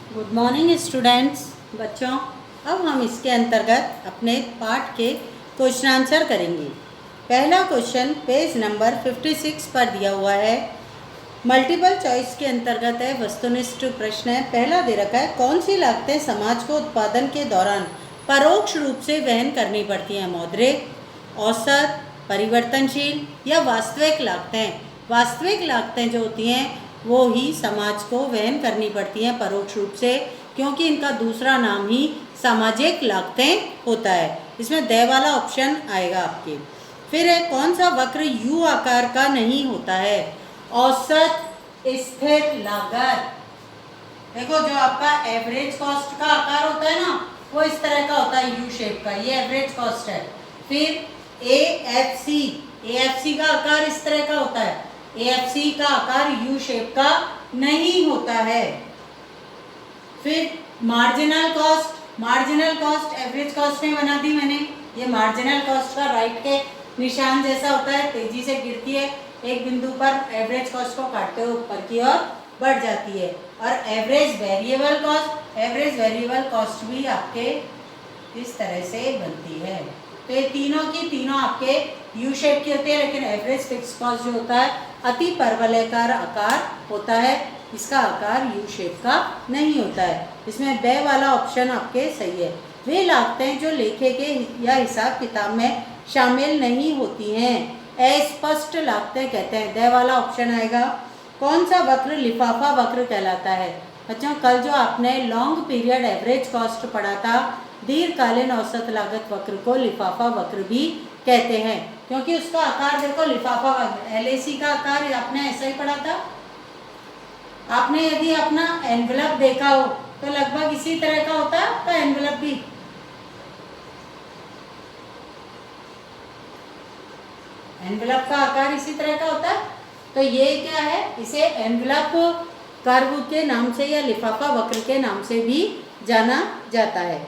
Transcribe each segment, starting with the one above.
Good morning students. बच्चों, अब हम इसके अंतर्गत अपने पाठ के क्वेश्चन आंसर करेंगे। पहला क्वेश्चन पेज नंबर 56 पर दिया हुआ है। मल्टीपल चॉइस के अंतर्गत है, वस्तुनिष्ठ प्रश्न है। पहला दे रखा है, कौन सी लागतें समाज को उत्पादन के दौरान परोक्ष रूप से वहन करनी पड़ती हैं? मौद्रिक, औसत, परिवर्तनशील या वास्तविक लागतें? वास्तविक लागतें जो होती हैं वो ही समाज को वहन करनी पड़ती हैं परोक्ष रूप से, क्योंकि इनका दूसरा नाम ही सामाजिक लागतें होता है। इसमें द वाला ऑप्शन आएगा आपके। फिर है, कौन सा वक्र यू आकार का नहीं होता है? औसत, स्थिर लागत। देखो, जो आपका एवरेज कॉस्ट का आकार होता है ना, वो इस तरह का होता है, यू शेप का। ये एवरेज कॉस्ट है। फिर एएफसी का आकार इस तरह का होता है। एएफसी का आकार यू शेप का नहीं होता है। फिर मार्जिनल कॉस्ट एवरेज कॉस्ट में बना दी मैंने। ये मार्जिनल कॉस्ट का राइट के निशान जैसा होता है, तेजी से गिरती है, एक बिंदु पर एवरेज कॉस्ट को काटते हुए ऊपर की ओर बढ़ जाती है। और एवरेज वेरिएबल कॉस्ट भी आपके इस तरह से बनती है। तो ये तीनों की तीनों आपके यू शेप की होती है, लेकिन एवरेज फिक्स कॉस्ट जो होता है अति परवलयाकार आकार होता है, इसका आकार यू शेप का नहीं होता है। इसमें ब वाला ऑप्शन आपके सही है। वे लागतें जो लेखे के या हिसाब किताब में शामिल नहीं होती हैं, अस्पष्ट लागतें कहते हैं। द वाला ऑप्शन आएगा। कौन सा वक्र लिफाफा वक्र कहलाता है? बच्चों, कल जो आपने लॉन्ग पीरियड एवरेज कॉस्ट पढ़ा था, दीर्घकालीन औसत लागत वक्र को लिफाफा वक्र भी कहते हैं, क्योंकि उसका आकार देखो, लिफाफा वक्र। एलएसी का आकार आपने ऐसा ही पढ़ा था। आपने यदि अपना एनवलप देखा हो तो लगभग इसी तरह का होता है आपका एनवलप भी। एनवलप का आकार इसी तरह का होता है। तो ये क्या है, इसे एनवलप कर्व के नाम से या लिफाफा वक्र के नाम से भी जाना जाता है।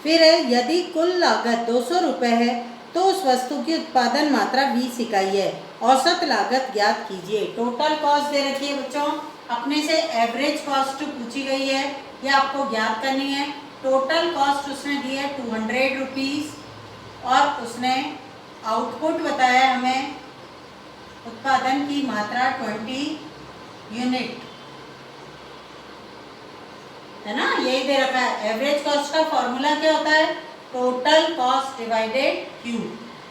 फिर है, यदि कुल लागत 200 रुपये है तो उस वस्तु की उत्पादन मात्रा 20 इकाई है। औसत लागत ज्ञात कीजिए। टोटल कॉस्ट दे रखी है बच्चों, अपने से एवरेज कॉस्ट पूछी गई है, ये आपको ज्ञात करनी है। टोटल कॉस्ट उसने दी है 200 रुपीज़, और उसने आउटपुट बताया हमें, उत्पादन की मात्रा 20 यूनिट है ना, यही दे रखा है। एवरेज कॉस्ट का फॉर्मूला क्या होता है? Total cost divided Q.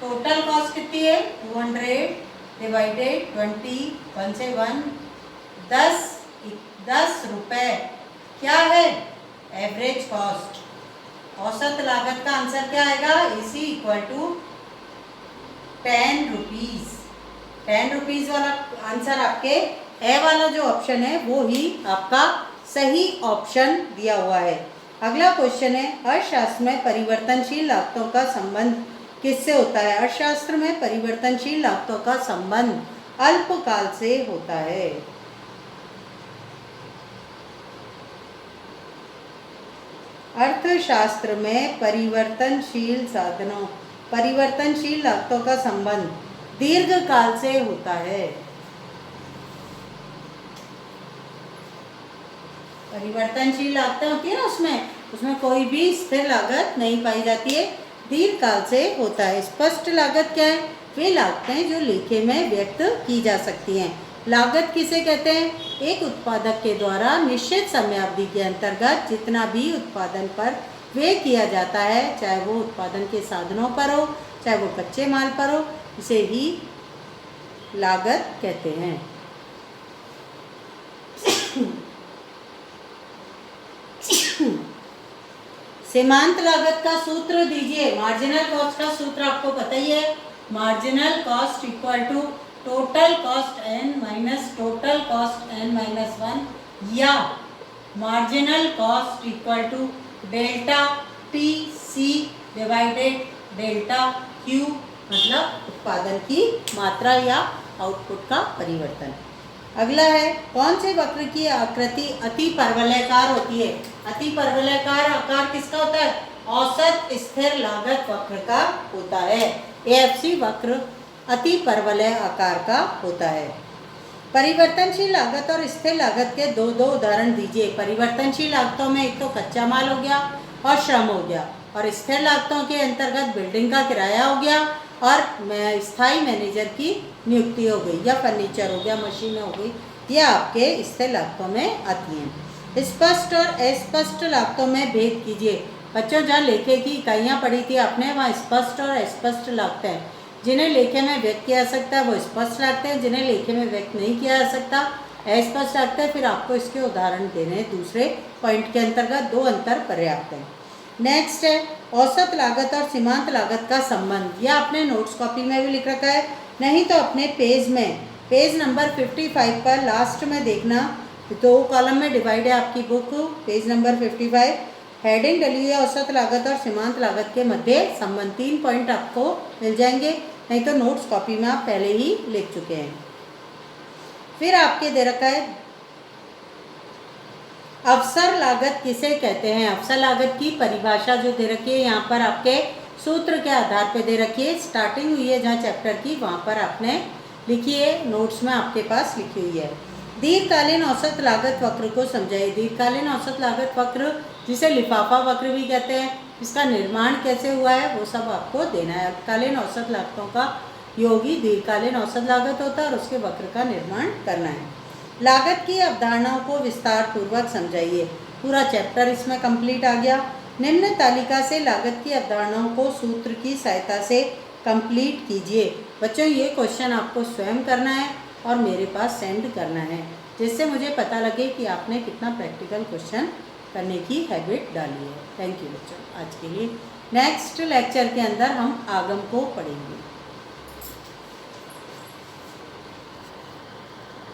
Total cost कितनी है? 200 डिवाइडेड 20, 1 से 1, 10 रुपए क्या है? Average cost. औसत लागत का आंसर क्या आएगा? AC equal to 10 rupees. 10 rupees वाला आंसर आपके ए वाला जो ऑप्शन है वो ही आपका सही ऑप्शन दिया हुआ है। अगला क्वेश्चन है, अर्थशास्त्र में परिवर्तनशील लागतों का संबंध किससे होता है? अर्थशास्त्र में परिवर्तनशील लागतों का संबंध अल्पकाल से होता है। अर्थशास्त्र में परिवर्तनशील लागतों का संबंध दीर्घकाल से होता है। परिवर्तनशील लागतें होती है ना, उसमें कोई भी स्थिर लागत नहीं पाई जाती है, दीर्घकाल से होता है। स्पष्ट लागत क्या है? वे लागतें जो लेखे में व्यक्त की जा सकती हैं। लागत किसे कहते हैं? एक उत्पादक के द्वारा निश्चित समयावधि के अंतर्गत जितना भी उत्पादन पर व्यय किया जाता है, चाहे वो उत्पादन के साधनों पर हो, चाहे वो कच्चे माल पर हो, इसे ही लागत कहते हैं। सीमांत लागत का सूत्र दीजिए। मार्जिनल कॉस्ट का सूत्र आपको पता ही है। Marginal cost equal to total cost n minus total cost n minus 1, या marginal cost equal to delta TC divided delta Q, मतलब उत्पादन की मात्रा या आउटपुट का परिवर्तन। अगला है, कौन से वक्र की आकृति अति परवलयाकार होती है? अति परवलयाकार आकार किसका होता है? औसत स्थिर लागत वक्र का होता है। AFC वक्र अति परवलय आकार का होता है। परिवर्तनशील लागत और स्थिर लागत के दो दो उदाहरण दीजिए। परिवर्तनशील लागतों में एक तो कच्चा माल हो गया और श्रम हो गया, और स्थिर लागतों के अंतर्गत बिल्डिंग का किराया हो गया और स्थायी मैनेजर की नियुक्ति हो गई, या फर्नीचर हो गया, मशीनें हो गई, ये आपके स्थिर लागतों में आती हैं। स्पष्ट और अस्पष्ट लागतों में भेद कीजिए। बच्चों, जहाँ लेखे की इकाइयाँ पढ़ी थी आपने, वहाँ स्पष्ट और अस्पष्ट लागतें, जिन्हें लेखे में व्यक्त किया जा सकता है वो स्पष्ट लागते हैं, जिन्हें लेखे में व्यक्त नहीं किया जा सकता अस्पष्ट लागते हैं। फिर आपको इसके उदाहरण देने हैं दूसरे पॉइंट के अंतर्गत, दो अंतर पर्याप्त हैं। नेक्स्ट है औसत लागत और सीमांत लागत का संबंध। यह आपने नोट्स कॉपी में भी लिख रखा है, नहीं तो अपने पेज में, पेज नंबर 55 पर लास्ट में देखना, दो कॉलम में डिवाइड है आपकी बुक, पेज नंबर 55, हेडिंग डली है औसत लागत और सीमांत लागत के मध्य संबंध। 3 पॉइंट आपको मिल जाएंगे, नहीं तो नोट्स कॉपी में आप पहले ही लिख चुके हैं। फिर आपके दे रखा है अवसर लागत किसे कहते हैं। अवसर लागत की परिभाषा जो दे रखी है यहाँ पर आपके सूत्र के आधार पे दे रखी है, स्टार्टिंग हुई है जहाँ चैप्टर की वहाँ पर आपने लिखी है, नोट्स में आपके पास लिखी हुई है। दीर्घकालीन औसत लागत वक्र को समझाइए। दीर्घकालीन औसत लागत वक्र, जिसे लिफाफा वक्र भी कहते हैं, इसका निर्माण कैसे हुआ है वो सब आपको देना है। अल्पकालीन औसत लागतों का योग ही दीर्घकालीन औसत लागत होता है और उसके वक्र का निर्माण करना है। लागत की अवधारणाओं को विस्तार पूर्वक समझाइए। पूरा चैप्टर इसमें कंप्लीट आ गया। निम्न तालिका से लागत की अवधारणाओं को सूत्र की सहायता से कंप्लीट कीजिए। बच्चों, ये क्वेश्चन आपको स्वयं करना है और मेरे पास सेंड करना है, जिससे मुझे पता लगे कि आपने कितना प्रैक्टिकल क्वेश्चन करने की हैबिट डाली है। थैंक यू बच्चों आज के लिए। नेक्स्ट लेक्चर के अंदर हम आगम को पढ़ेंगे।